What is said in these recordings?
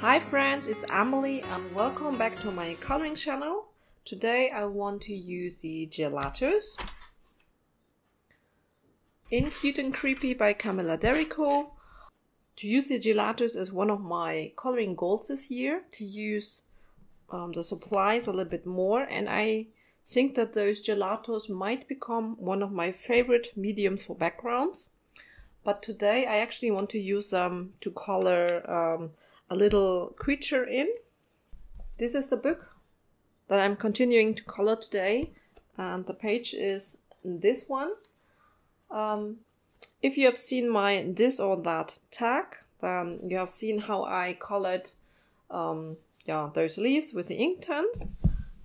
Hi friends, it's Emily and welcome back to my coloring channel. Today I want to use the Gelatos in Cute and Creepy by Camilla. To use the Gelatos is one of my coloring goals this year, to use the supplies a little bit more, and I think that those Gelatos might become one of my favorite mediums for backgrounds. But today I actually want to use them to color a little creature in. This is the book that I'm continuing to color today, and the page is this one. If you have seen my this or that tag, then you have seen how I colored those leaves with the ink tents.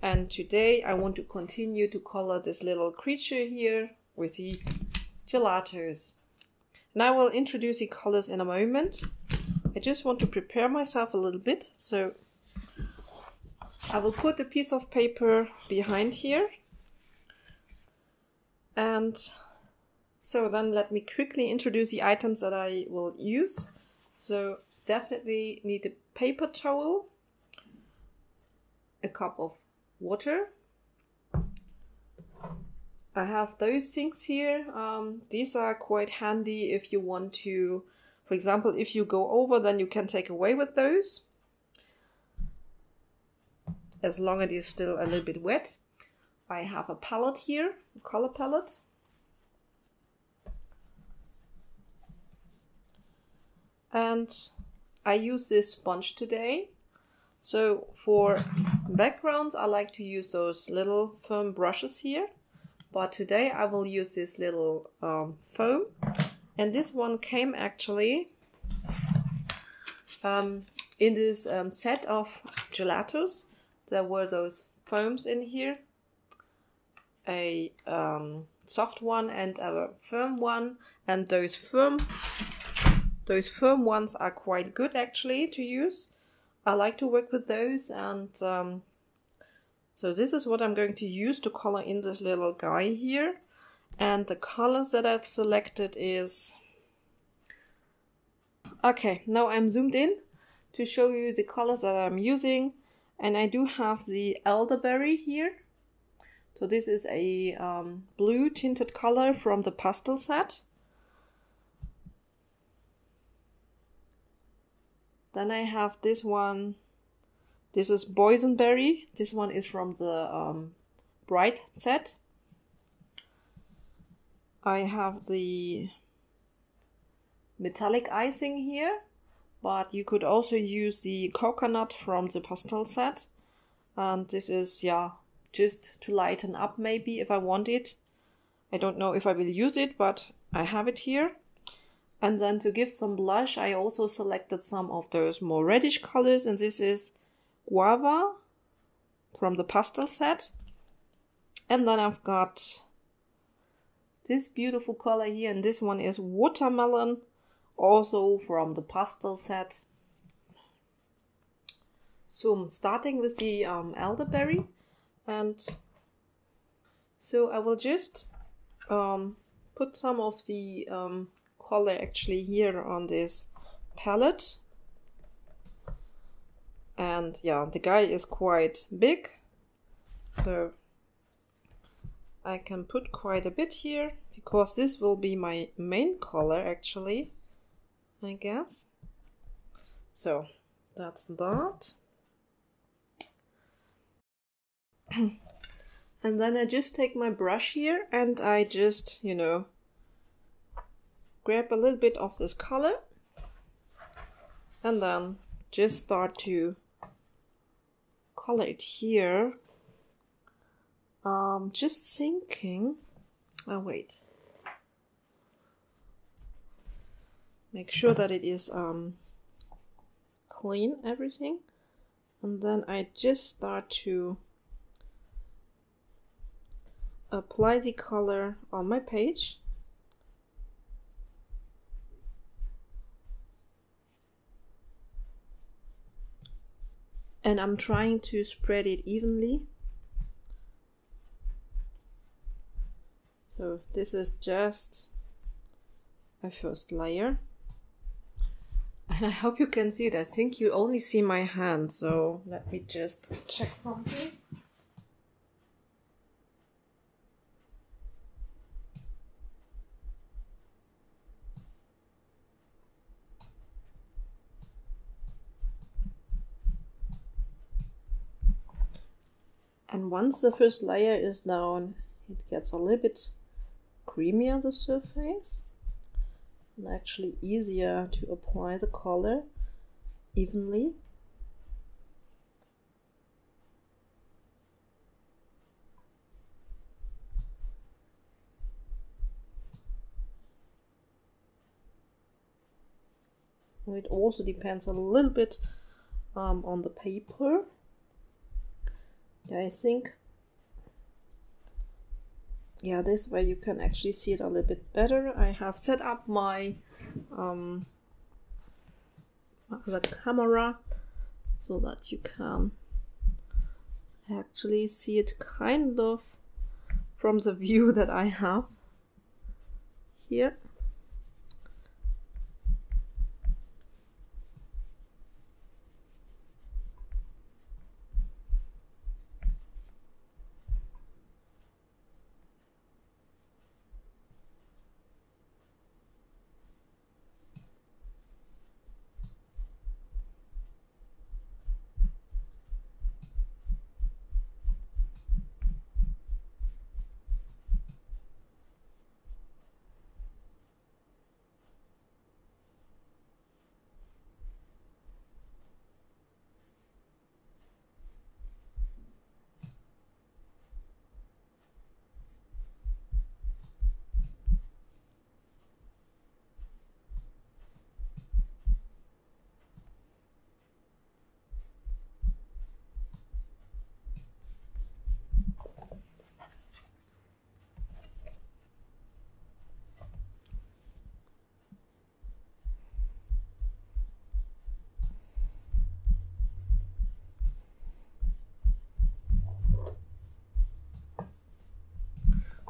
And today I want to continue to color this little creature here with the Gelatos. And I will introduce the colors in a moment. I just want to prepare myself a little bit, so I will put a piece of paper behind here. And so then let me quickly introduce the items that I will use. So definitely need a paper towel, a cup of water. I have those things here. These are quite handy if you want to, for example, if you go over, then you can take away with those, as long as it is still a little bit wet. I have a palette here, a color palette. And I use this sponge today. So for backgrounds, I like to use those little firm brushes here. But today I will use this little foam. And this one came actually in this set of Gelatos. There were those foams in here. A soft one and a firm one. And those firm ones are quite good actually to use. I like to work with those, and so this is what I'm going to use to color in this little guy here. And the colors that I've selected is... Okay, now I'm zoomed in to show you the colors that I'm using. And I do have the Elderberry here. So this is a blue tinted color from the pastel set. Then I have this one. This is Boysenberry. This one is from the bright set. I have the metallic icing here, but you could also use the coconut from the pastel set. And this is, just to lighten up maybe if I want it. I don't know if I will use it, but I have it here. And then to give some blush, I also selected some of those more reddish colors, and this is Guava from the pastel set. And then I've got this beautiful color here, and this one is Watermelon, also from the pastel set. So I'm starting with the Elderberry, and so I will just put some of the color actually here on this palette. And the guy is quite big, so I can put quite a bit here, because this will be my main color actually, I guess. So that's that. And then I just take my brush here and I just, grab a little bit of this color and then just start to color it here. Just thinking, wait. Make sure that it is clean, everything. And then I just start to apply the color on my page. And I'm trying to spread it evenly. So this is just a first layer. And I hope you can see it. I think you only see my hand, so let me just check something. And once the first layer is down, it gets a little bit creamier, the surface, and actually easier to apply the color evenly. And it also depends a little bit on the paper. I think, yeah, this way you can actually see it a little bit better. I have set up my the camera so that you can actually see it kind of from the view that I have here.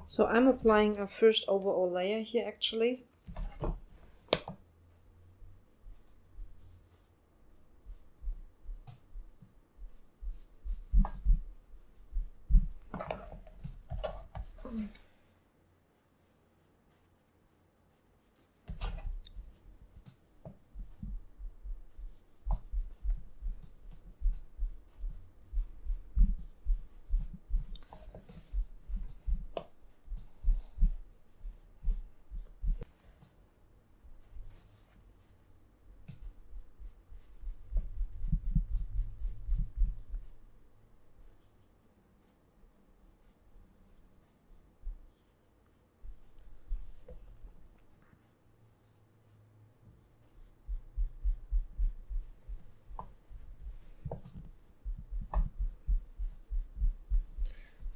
So I'm applying a first overall layer here actually.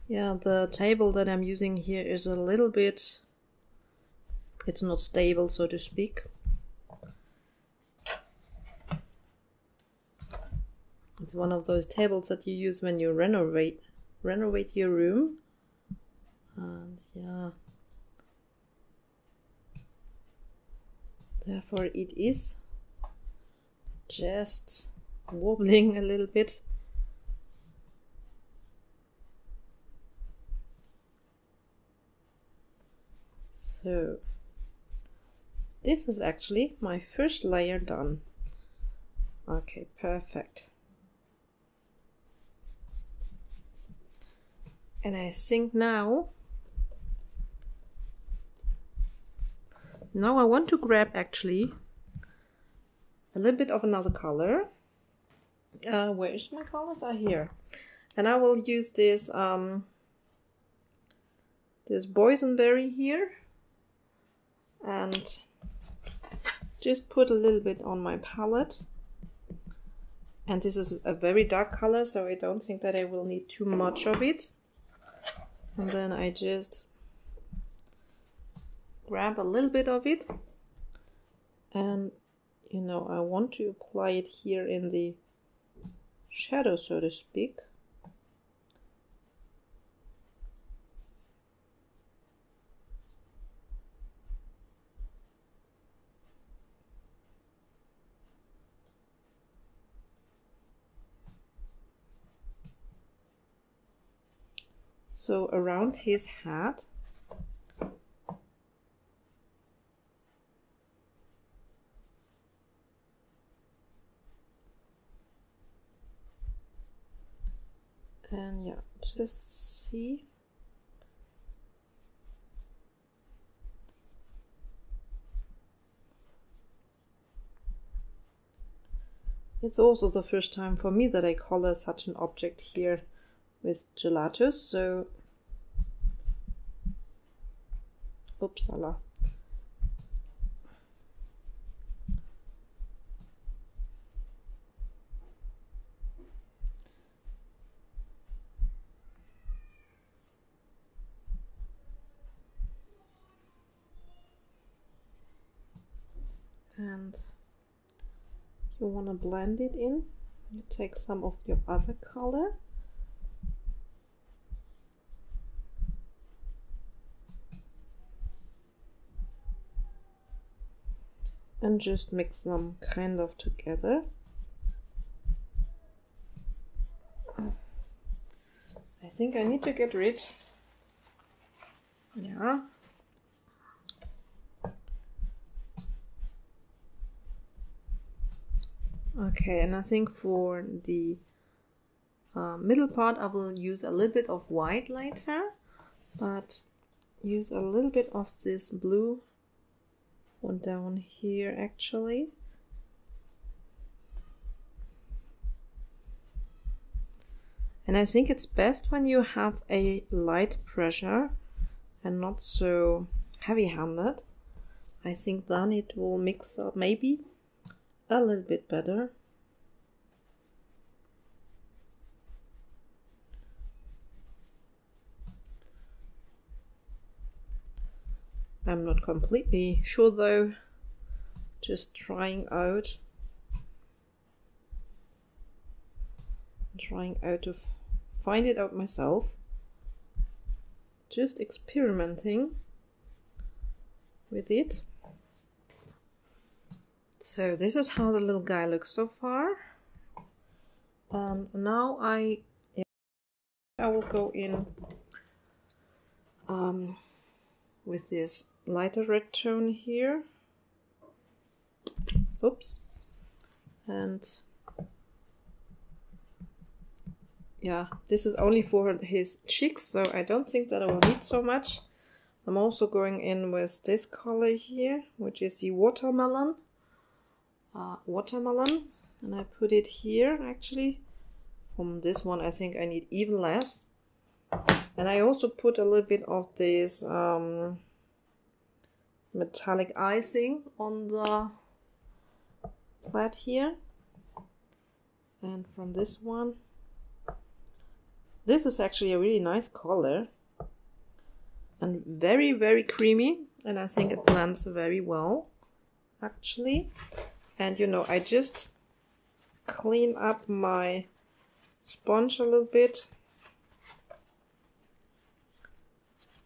Yeah, the table that I'm using here is a little bit, it's not stable, so to speak. It's one of those tables that you use when you renovate your room. And yeah, therefore it is just wobbling a little bit. So this is actually my first layer done. Okay, perfect. And I think now I want to grab actually a little bit of another color. Where is my colors? Are here. And I will use this this Boysenberry here and just put a little bit on my palette. And this is a very dark color, so I don't think that I will need too much of it. And then I just grab a little bit of it, and you know, I want to apply it here in the shadow, so to speak. So around his head. And yeah, just see. It's also the first time for me that I color such an object here with gelatos, so upsala. And you want to blend it in. You take some of your other color. And just mix them kind of together. I think I need to get rid. Yeah. Okay, and I think for the middle part I will use a little bit of white later, but use a little bit of this blue one down here actually. And I think it's best when you have a light pressure and not so heavy-handed. I think then it will mix up maybe a little bit better. I'm not completely sure though, just trying out to find it out myself, just experimenting with it. So this is how the little guy looks so far, and now I will go in with this lighter red tone here. Oops. And yeah, this is only for his cheeks, so I don't think that I will need so much. I'm also going in with this color here, which is the watermelon. And I put it here actually. From this one I think I need even less. And I also put a little bit of this metallic icing on the plate here. And from this one, this is actually a really nice color and very, very creamy, and I think it blends very well actually. And you know, I just clean up my sponge a little bit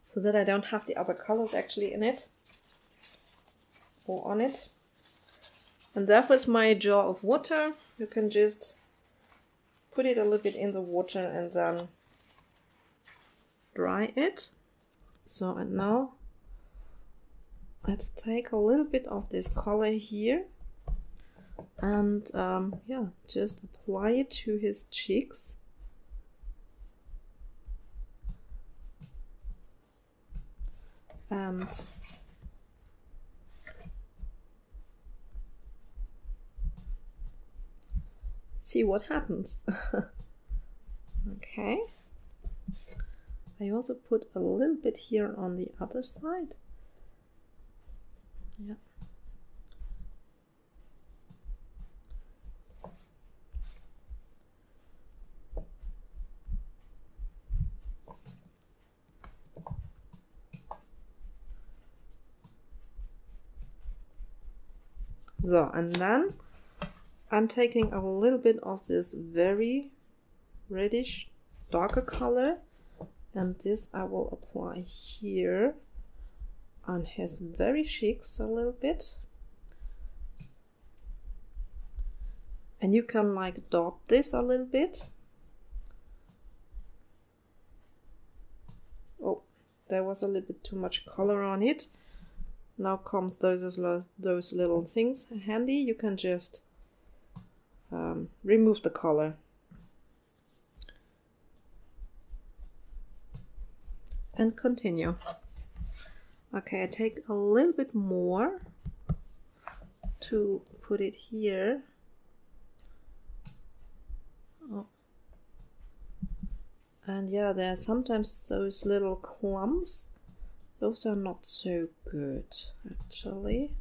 so that I don't have the other colors actually in it or on it. And therefore it's my jar of water. You can just put it a little bit in the water and then dry it. So, and now let's take a little bit of this color here and yeah, just apply it to his cheeks. And see what happens. Okay. I also put a little bit here on the other side. Yeah. So, and then I'm taking a little bit of this very reddish darker color, and this I will apply here on his very cheeks a little bit. And you can like dot this a little bit. there was a little bit too much color on it. Now comes those little things handy. You can just remove the color. And continue. Okay, I take a little bit more to put it here. Oh. And yeah, there are sometimes those little clumps. Those are not so good, actually.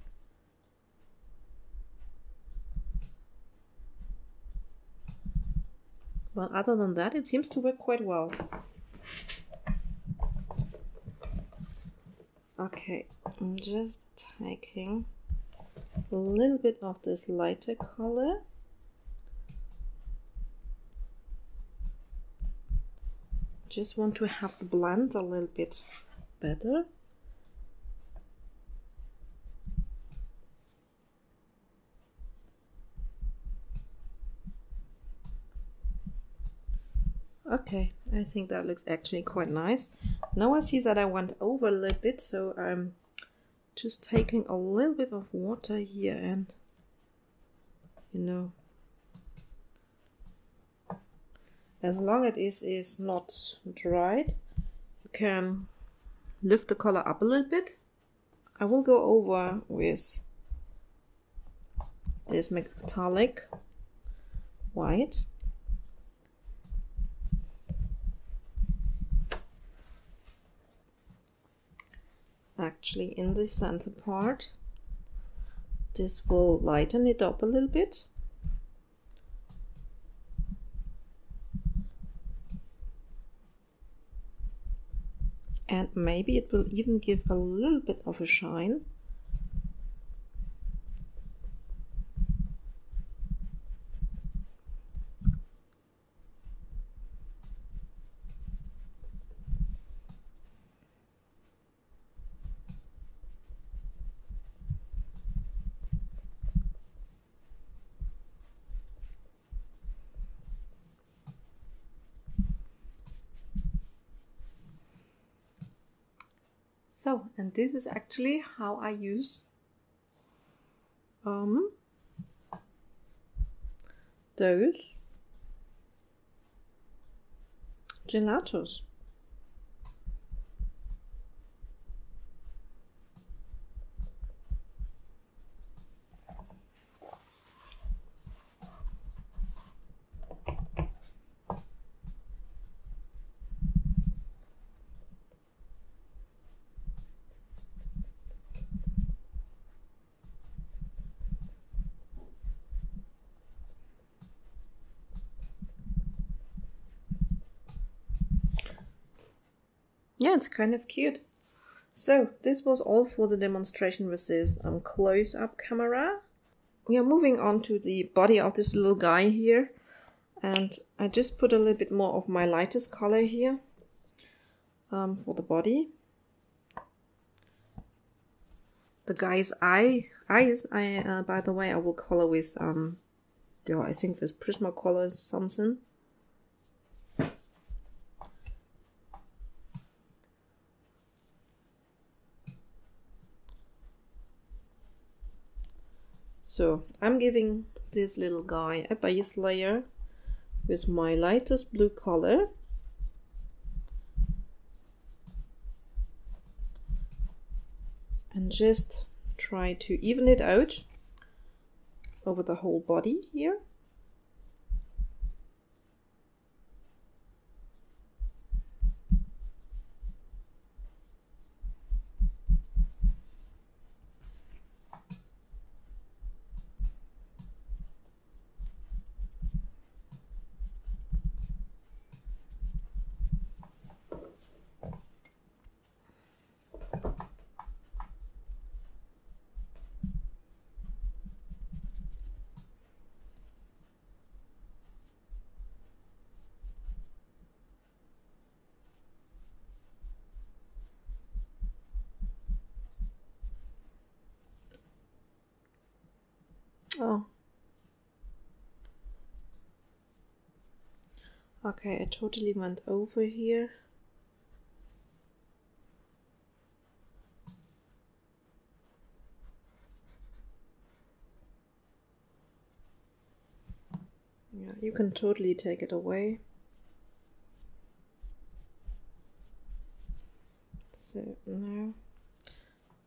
But other than that, it seems to work quite well. Okay, I'm just taking a little bit of this lighter color. Just want to have the blend a little bit better. Okay, I think that looks actually quite nice. Now I see that I went over a little bit, so I'm just taking a little bit of water here and, you know, as long as it is not dried, you can lift the color up a little bit. I will go over with this metallic white. Actually, in the center part, this will lighten it up a little bit. And maybe it will even give a little bit of a shine. So, and this is actually how I use those gelatos. Yeah, it's kind of cute. So this was all for the demonstration with this close-up camera. We are moving on to the body of this little guy here, and I just put a little bit more of my lightest color here for the body. The guy's eyes, by the way, I will color with I think this Prismacolor is something. So I'm giving this little guy a base layer with my lightest blue color. And just try to even it out over the whole body here. Oh. Okay, I totally went over here. Yeah, you can totally take it away. So now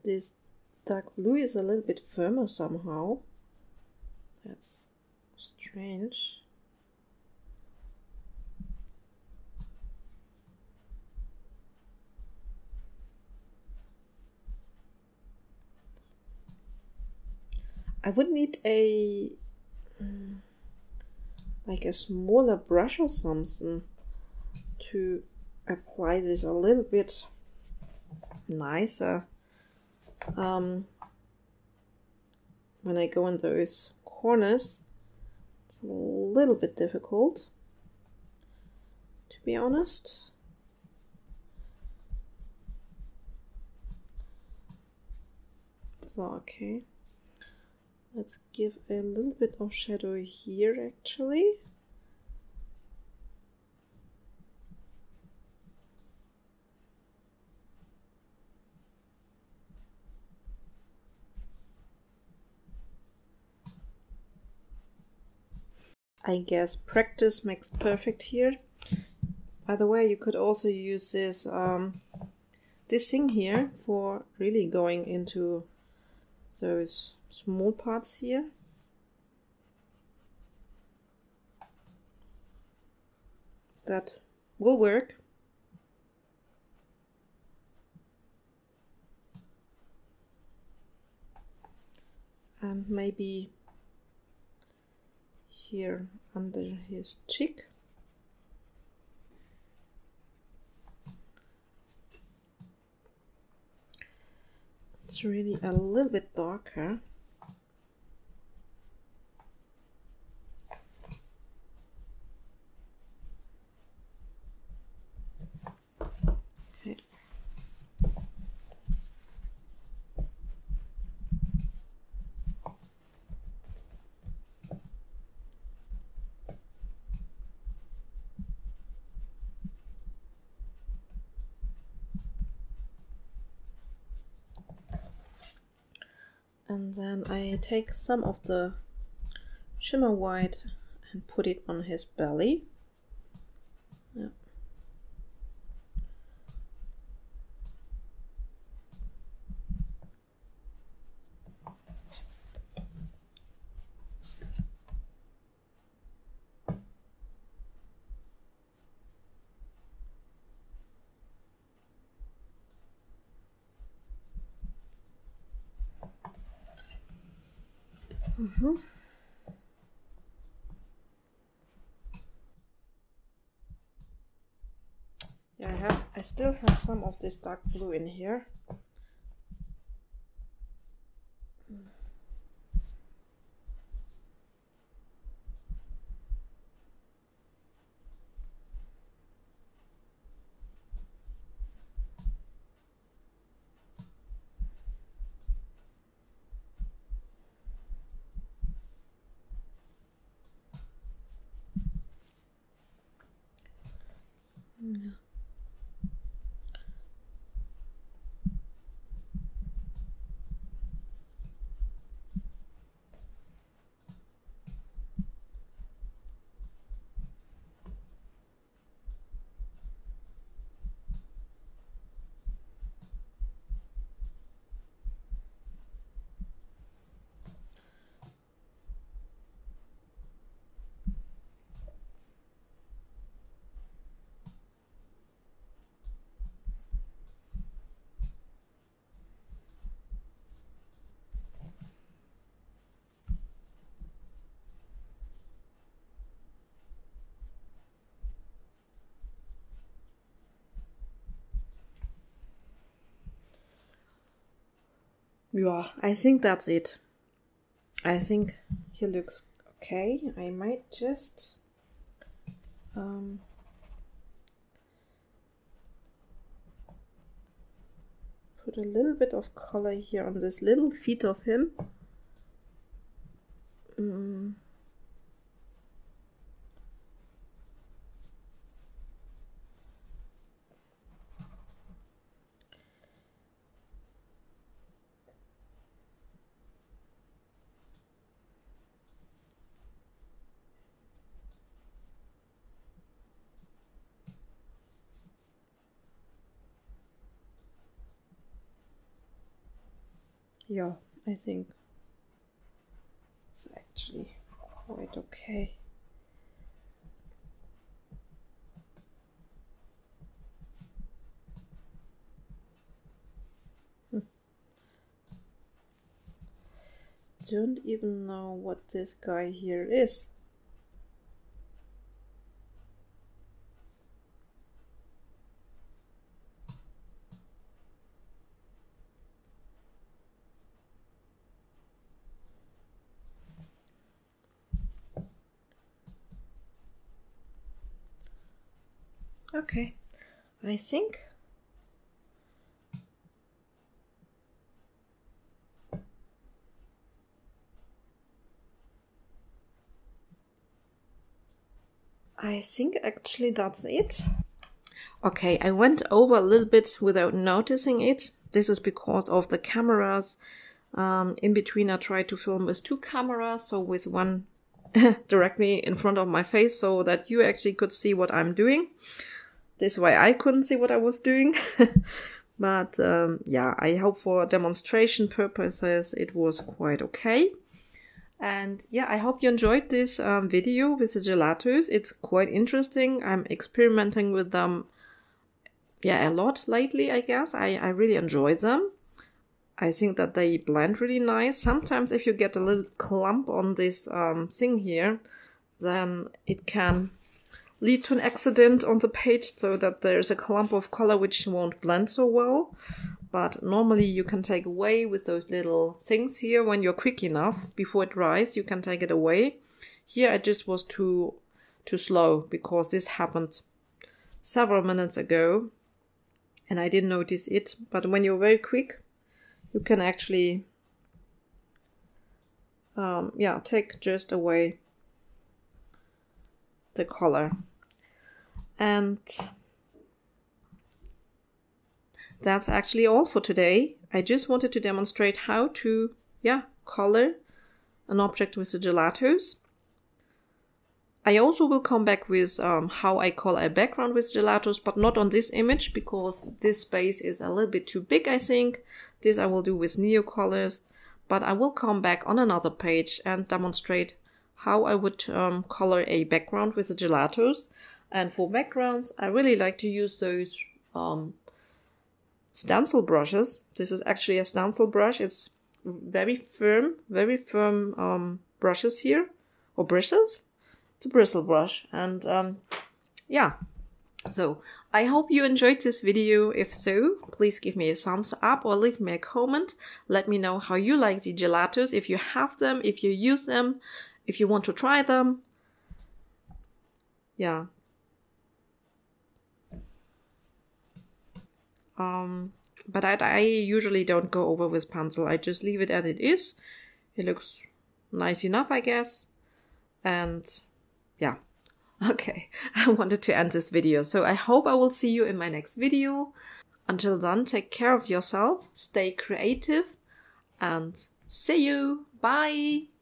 this dark blue is a little bit firmer somehow. That's strange. I would need a like a smaller brush or something to apply this a little bit nicer when I go in those corners. It's a little bit difficult, to be honest. So, okay, let's give a little bit of shadow here actually. I guess practice makes perfect here. By the way, you could also use this this thing here for really going into those small parts here. That will work. And maybe here under his cheek. It's really a little bit darker. Okay. And then I take some of the shimmer white and put it on his belly. Yeah. Yeah, I still have some of this dark blue in here. Yeah. Yeah, I think that's it. I think he looks okay. I might just put a little bit of color here on this little feet of him. Yeah, I think it's actually quite okay. Don't even know what this guy here is. Okay, I think actually that's it. Okay, I went over a little bit without noticing it. This is because of the cameras. In between I tried to film with two cameras, so with one directly in front of my face so that you actually could see what I'm doing. This way I couldn't see what I was doing. But yeah, I hope for demonstration purposes it was quite okay. And yeah, I hope you enjoyed this video with the gelatos. It's quite interesting. I'm experimenting with them, yeah, a lot lately, I guess. I really enjoy them. I think that they blend really nice. Sometimes if you get a little clump on this thing here, then it can lead to an accident on the page so that there's a clump of color which won't blend so well. But normally you can take away with those little things here when you're quick enough. Before it dries, you can take it away. Here I just was too slow because this happened several minutes ago and I didn't notice it. But when you're very quick, you can actually yeah, take just away the color. And that's actually all for today. I just wanted to demonstrate how to, yeah, color an object with the gelatos. I also will come back with how I color a background with gelatos, but not on this image because this space is a little bit too big, I think. This I will do with Neo colors, but I will come back on another page and demonstrate how I would color a background with the gelatos. And for backgrounds, I really like to use those stencil brushes. This is actually a stencil brush. It's very firm brushes here, or bristles. It's a bristle brush. And yeah, so I hope you enjoyed this video. If so, please give me a thumbs up or leave me a comment. Let me know how you like the gelatos, if you have them, if you use them, if you want to try them. Yeah. But I usually don't go over with pencil. I just leave it as it is. It looks nice enough, I guess. And yeah. Okay, I wanted to end this video. So I hope I will see you in my next video. Until then, take care of yourself, stay creative, and see you. Bye!